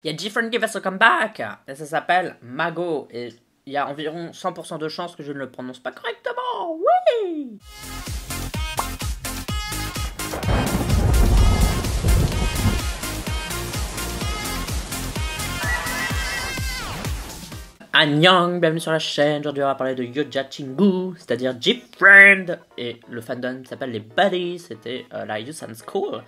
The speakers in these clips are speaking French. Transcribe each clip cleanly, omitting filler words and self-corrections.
Il y a Different Give Us a Comeback et ça s'appelle Mago et il y a environ 100% de chances que je ne le prononce pas correctement. Oui. Annyeong, bienvenue sur la chaîne. Aujourd'hui on va parler de Yoja Chingu, c'est-à-dire Different, et le fandom s'appelle les Buddies, c'était la Youth and School.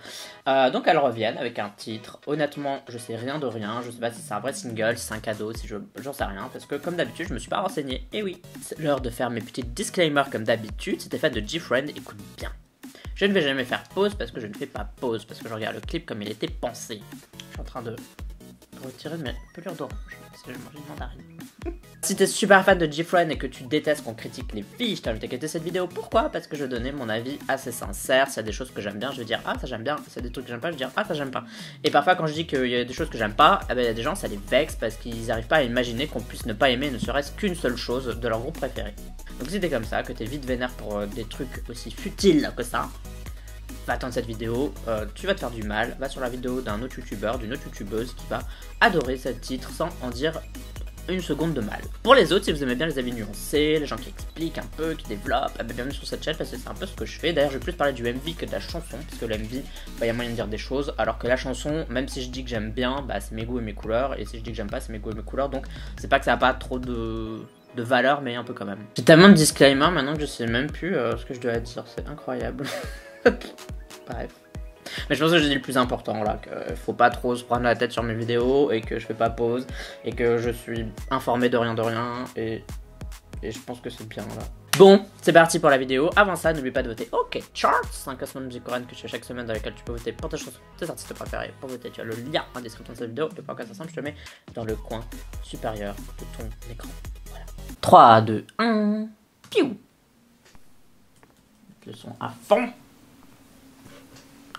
Donc elles reviennent avec un titre. Honnêtement, je sais rien de rien, je sais pas si c'est un vrai single, si c'est un cadeau, si j'en sais rien, parce que comme d'habitude je me suis pas renseigné. Et oui, c'est l'heure de faire mes petits disclaimers comme d'habitude. Si t'es fan de Different, écoute bien. Je ne vais jamais faire pause parce que je ne fais pas pause, parce que je regarde le clip comme il était pensé. Je suis en train de retirer mes pelures d'orange, parce que j'ai mangé une mandarine. Si t'es super fan de Different et que tu détestes qu'on critique les filles, je t'invite à quitter cette vidéo. Pourquoi? Parce que je donnais mon avis assez sincère. S'il y a des choses que j'aime bien, je vais dire ah ça j'aime bien. S'il y a des trucs que j'aime pas, je vais dire ah ça j'aime pas. Et parfois quand je dis qu'il y a des choses que j'aime pas, eh ben, il y a des gens ça les vexe parce qu'ils n'arrivent pas à imaginer qu'on puisse ne pas aimer ne serait-ce qu'une seule chose de leur groupe préféré. Donc si t'es comme ça, que t'es vite vénère pour des trucs aussi futiles que ça, va attendre cette vidéo, tu vas te faire du mal, va sur la vidéo d'un autre youtubeur, d'une autre youtubeuse qui va adorer ce titre sans en dire une seconde de mal. Pour les autres, si vous aimez bien les avis nuancés, les gens qui expliquent un peu, qui développent, bienvenue sur cette chaîne parce que c'est un peu ce que je fais. D'ailleurs, je vais plus parler du MV que de la chanson, parce que le MV, il y a moyen de dire des choses, alors que la chanson, même si je dis que j'aime bien, bah, c'est mes goûts et mes couleurs, et si je dis que j'aime pas, c'est mes goûts et mes couleurs, donc c'est pas que ça a pas trop de valeur, mais un peu quand même. J'ai tellement de disclaimers maintenant que je sais même plus ce que je dois dire, c'est incroyable. Bref. Mais je pense que j'ai dit le plus important là, qu'il faut pas trop se prendre la tête sur mes vidéos et que je fais pas pause et que je suis informé de rien et je pense que c'est bien là. Bon, c'est parti pour la vidéo. Avant ça, n'oublie pas de voter OK Charts, un classement de musique coréenne que je fais chaque semaine dans lequel tu peux voter pour ta chanson, tes artistes préférés. Pour voter, tu as le lien en description de cette vidéo. Et pour que ça simple, je te mets dans le coin supérieur de ton écran. Voilà. 3, 2, 1, piou. Le son à fond.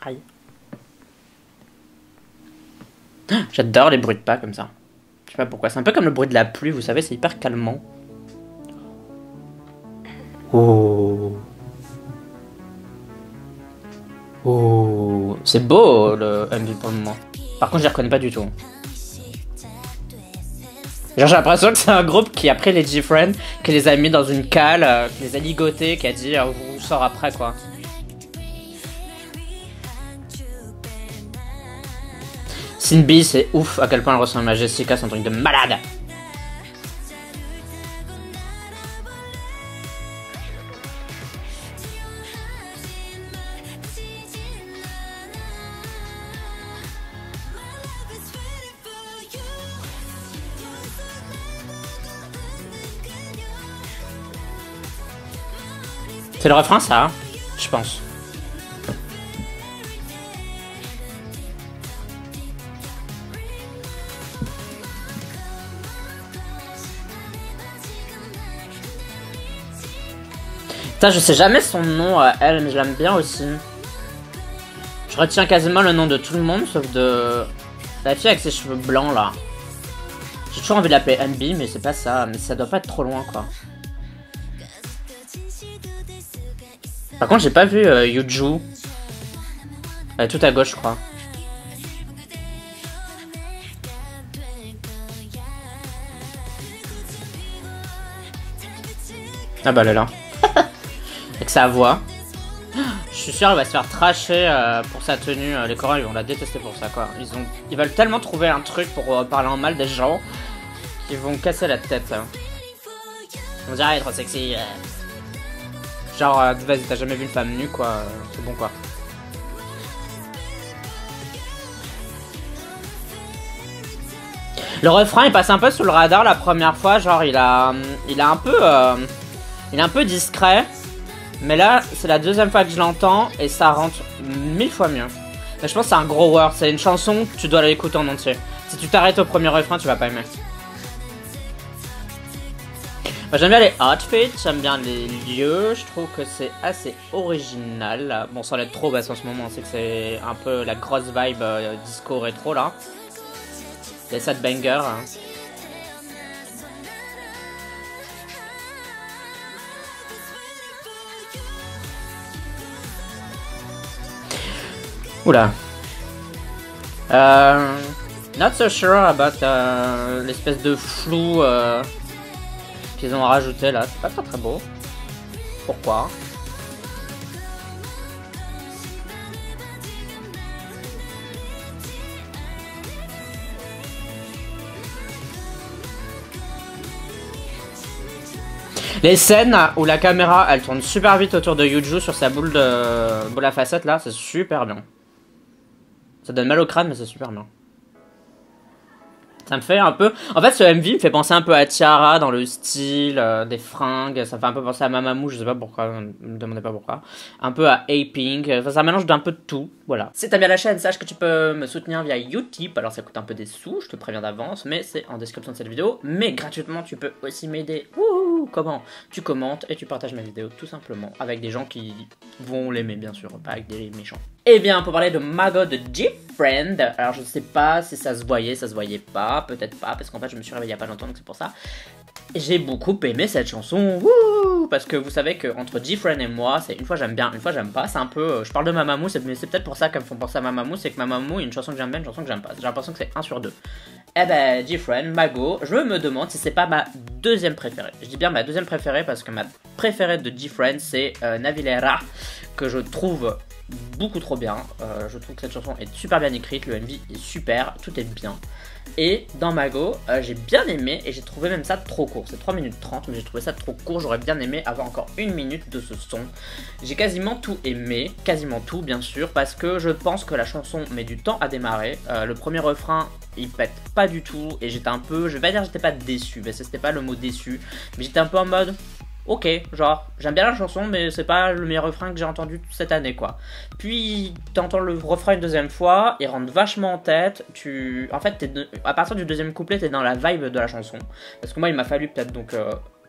Aïe. J'adore les bruits de pas comme ça. Je sais pas pourquoi. C'est un peu comme le bruit de la pluie, vous savez, c'est hyper calmant. Oh. Oh. C'est beau le MV pour le moment. Par contre, je les reconnais pas du tout. Genre, j'ai l'impression que c'est un groupe qui a pris les Different, qui les a mis dans une cale, qui les a ligotés, qui a dit on vous sort après quoi. Sinbi, c'est ouf à quel point elle ressemble à Jessica, c'est un truc de malade. C'est le refrain ça, je pense. Putain, je sais jamais son nom à elle, mais je l'aime bien aussi. Je retiens quasiment le nom de tout le monde, sauf de la fille avec ses cheveux blancs là. J'ai toujours envie de l'appeler MB, mais c'est pas ça. Mais ça doit pas être trop loin quoi. Par contre, j'ai pas vu Yuju. Elle est tout à gauche, je crois. Ah bah elle est là. Avec sa voix. Je suis sûr elle va se faire trasher pour sa tenue. Les Coréens ils vont la détester pour ça quoi. Ils veulent tellement trouver un truc pour parler en mal des gens qu'ils vont casser la tête. On dirait elle est trop sexy. Genre vas-y t'as jamais vu une femme nue quoi. C'est bon quoi. Le refrain il passe un peu sous le radar la première fois. Genre il est un peu discret. Mais là, c'est la deuxième fois que je l'entends et ça rentre 1000 fois mieux. Mais je pense que c'est un gros word. C'est une chanson, tu dois l'écouter en entier. Si tu t'arrêtes au premier refrain, tu vas pas aimer. J'aime bien les outfits, j'aime bien les lieux. Je trouve que c'est assez original. Bon, sans l'être trop basse en ce moment, c'est que c'est un peu la grosse vibe disco rétro là. Les sad bangers. Hein. Oula. Not so sure about l'espèce de flou qu'ils ont rajouté là. C'est pas très très beau. Pourquoi? Les scènes où la caméra elle tourne super vite autour de Yuju sur sa boule à facettes là, c'est super bien. Ça donne mal au crâne mais c'est super bien. Ça me fait un peu... En fait, ce MV me fait penser un peu à Tiara dans le style des fringues. Ça me fait un peu penser à Mamamoo, je sais pas pourquoi, ne me demandez pas pourquoi. Un peu à A-Pink. Enfin, ça mélange d'un peu de tout, voilà. Si t'aimes bien la chaîne, sache que tu peux me soutenir via Utip. Alors, ça coûte un peu des sous, je te préviens d'avance, mais c'est en description de cette vidéo. Mais gratuitement, tu peux aussi m'aider. Wouhou! Comment? Tu commentes et tu partages mes vidéos, tout simplement. Avec des gens qui vont l'aimer, bien sûr, pas avec des méchants. Et bien, pour parler de Mago de GFriend, alors je sais pas si ça se voyait pas, peut-être pas, parce qu'en fait je me suis réveillé il y a pas longtemps, donc c'est pour ça. J'ai beaucoup aimé cette chanson, wouh, parce que vous savez qu'entre GFriend et moi, c'est une fois j'aime bien, une fois j'aime pas, c'est un peu, je parle de Mamamoo, mais c'est peut-être pour ça qu'elles me font penser à Mamamoo, c'est que Mamamoo, il y a une chanson que j'aime bien, une chanson que j'aime pas, j'ai l'impression que c'est 1 sur 2. Eh ben, GFriend, Mago, je me demande si c'est pas ma deuxième préférée. Je dis bien ma deuxième préférée parce que ma préférée de GFriend, c'est Navilera, que je trouve beaucoup trop bien. Je trouve que cette chanson est super bien écrite, le MV est super, tout est bien. Et dans Mago, j'ai bien aimé et j'ai trouvé même ça trop court. C'est 3 minutes 30, mais j'ai trouvé ça trop court. J'aurais bien aimé avoir encore 1 minute de ce son. J'ai quasiment tout aimé, quasiment tout bien sûr, parce que je pense que la chanson met du temps à démarrer. Le premier refrain, il pète pas du tout et j'étais un peu, je vais pas dire j'étais pas déçu, parce que c'était pas le mot déçu, mais j'étais un peu en mode... Ok, genre, j'aime bien la chanson, mais c'est pas le meilleur refrain que j'ai entendu cette année, quoi. Puis, t'entends le refrain une deuxième fois, il rentre vachement en tête, En fait, à partir du deuxième couplet, t'es dans la vibe de la chanson. Parce que moi, il m'a fallu peut-être donc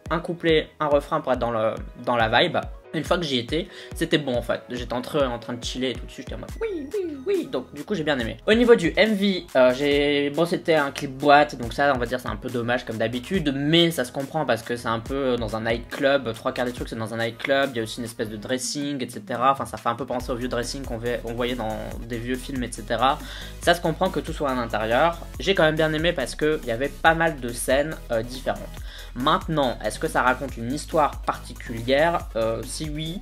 un couplet, un refrain pour être dans la vibe. Une fois que j'y étais, c'était bon en fait. J'étais en train de chiller et tout dessus, j'étais en mode oui, oui, oui. Donc du coup j'ai bien aimé. Au niveau du MV, bon c'était un clip boîte, donc ça on va dire c'est un peu dommage comme d'habitude, mais ça se comprend parce que c'est un peu dans un nightclub, 3/4 des trucs c'est dans un nightclub, il y a aussi une espèce de dressing, etc. Enfin ça fait un peu penser aux vieux dressing qu'on voyait dans des vieux films, etc. Ça se comprend que tout soit à l'intérieur. J'ai quand même bien aimé parce qu'il y avait pas mal de scènes différentes. Maintenant, est-ce que ça raconte une histoire particulière? Si oui,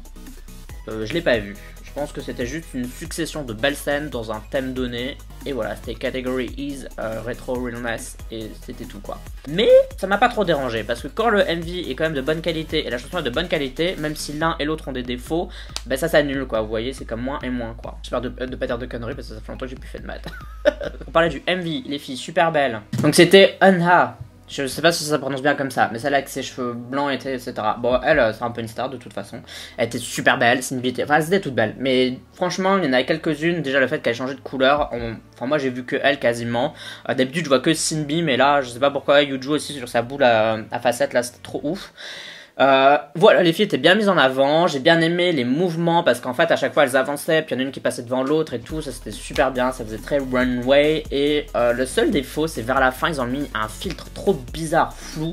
je l'ai pas vu. Je pense que c'était juste une succession de belles scènes dans un thème donné. Et voilà, c'était Category Is, Retro Realness, et c'était tout quoi. Mais ça m'a pas trop dérangé, parce que quand le MV est quand même de bonne qualité, et la chanson est de bonne qualité, même si l'un et l'autre ont des défauts, ben ça s'annule quoi, vous voyez, c'est comme moins et moins quoi. J'espère de pas dire de conneries, parce que ça fait longtemps que j'ai plus fait de maths. On parlait du MV, les filles super belles. Donc c'était Unha. Je sais pas si ça se prononce bien comme ça, mais celle avec ses cheveux blancs, etc. Bon, elle, c'est un peu une star de toute façon. Elle était super belle, c'est une beauté. Enfin, elle était toute belle. Mais franchement, il y en avait quelques-unes. Déjà, le fait qu'elle ait changé de couleur. Enfin, moi, j'ai vu que elle quasiment. D'habitude, je vois que Sinbi, mais là, je sais pas pourquoi. Yuju aussi sur sa boule à facettes, là, c'était trop ouf. Voilà, les filles étaient bien mises en avant, j'ai bien aimé les mouvements parce qu'en fait à chaque fois elles avançaient, puis il y en a une qui passait devant l'autre et tout, ça c'était super bien, ça faisait très runway. Et le seul défaut c'est vers la fin ils ont mis un filtre trop bizarre, flou,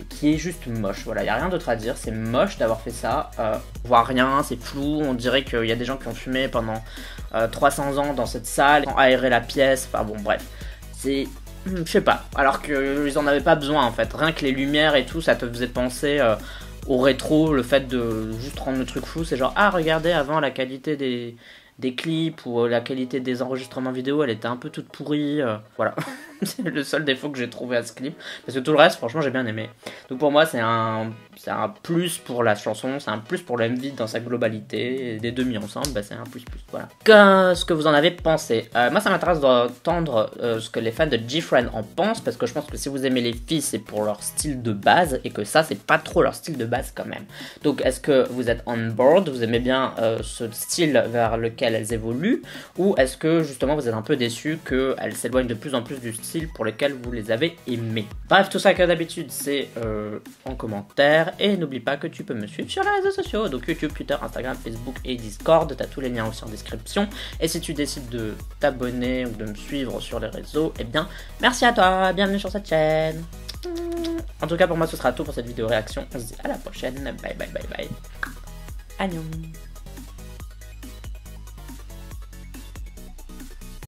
qui est juste moche. Voilà, il n'y a rien d'autre à dire, c'est moche d'avoir fait ça, on voit rien, c'est flou, on dirait qu'il y a des gens qui ont fumé pendant 300 ans dans cette salle, qui ont aéré la pièce, enfin bon bref, c'est... Je sais pas, alors qu'ils en avaient pas besoin en fait, rien que les lumières et tout, ça te faisait penser au rétro, le fait de juste rendre le truc flou, c'est genre, ah regardez, avant la qualité des clips ou la qualité des enregistrements vidéo, elle était un peu toute pourrie, voilà. C'est le seul défaut que j'ai trouvé à ce clip, parce que tout le reste, franchement, j'ai bien aimé. Donc pour moi, c'est un plus pour la chanson, c'est un plus pour le MV dans sa globalité, et des deux mis ensemble, bah, c'est un plus, voilà. Qu'est-ce que vous en avez pensé? Moi, ça m'intéresse d'entendre ce que les fans de GFriend en pensent, parce que je pense que si vous aimez les filles, c'est pour leur style de base, et que ça, c'est pas trop leur style de base quand même. Donc, est-ce que vous êtes on board, vous aimez bien ce style vers lequel elles évoluent, ou est-ce que justement vous êtes un peu déçus qu'elles s'éloignent de plus en plus du style pour lequel vous les avez aimés? Bref, tout ça comme d'habitude, c'est en commentaire. Et n'oublie pas que tu peux me suivre sur les réseaux sociaux, donc YouTube, Twitter, Instagram, Facebook et Discord. T'as tous les liens aussi en description. Et si tu décides de t'abonner ou de me suivre sur les réseaux, eh bien, merci à toi, bienvenue sur cette chaîne. En tout cas, pour moi, ce sera tout pour cette vidéo réaction. On se dit à la prochaine. Bye bye bye bye. Annyeong.